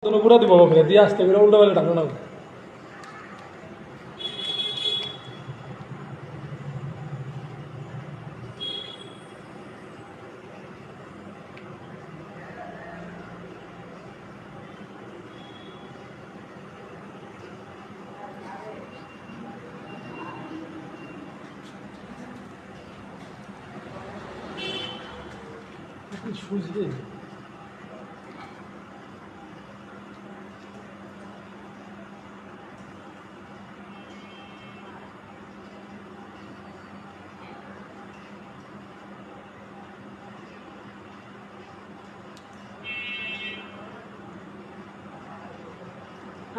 পুরা দিব ফেলে দিয়ে আসতে করে উল্টা বেলা টাকা না সুজি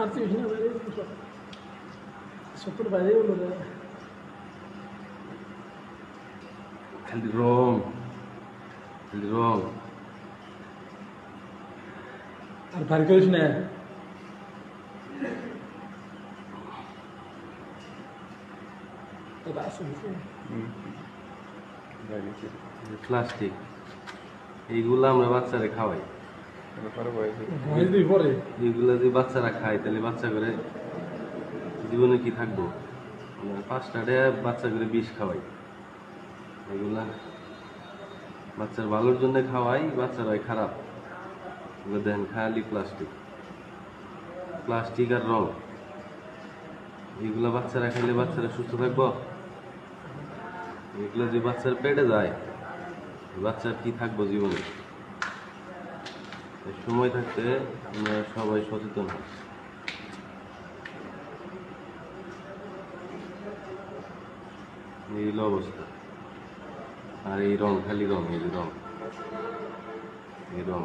আর তুই না বাইরে সত্তর বাইরে বললো খালি রং খালি রং আর ভারী করিস না প্লাস্টিক এইগুলো আমরা বাচ্চারা খাওয়াই। এইগুলো যদি বাচ্চারা খায় তাহলে বাচ্চা করে জীবনে কি থাকবো? 5টা বাচ্চা করে বিষ খাওয়াই। এগুলা বাচ্চার ভালোর জন্য খাওয়াই, বাচ্চারাই খারাপ। এগুলো দেখেন খালি প্লাস্টিক প্লাস্টিক আর রং। এগুলো বাচ্চারা খাইলে বাচ্চারা সুস্থ থাকবো? এগুলো যদি বাচ্চার পেটে যায় বাচ্চার কি থাকবো জীবনে? সময় থাকতে আমরা সবাই সচেতন হই। এই হলো অবস্থা। আর এই রং খালি রং, এই রং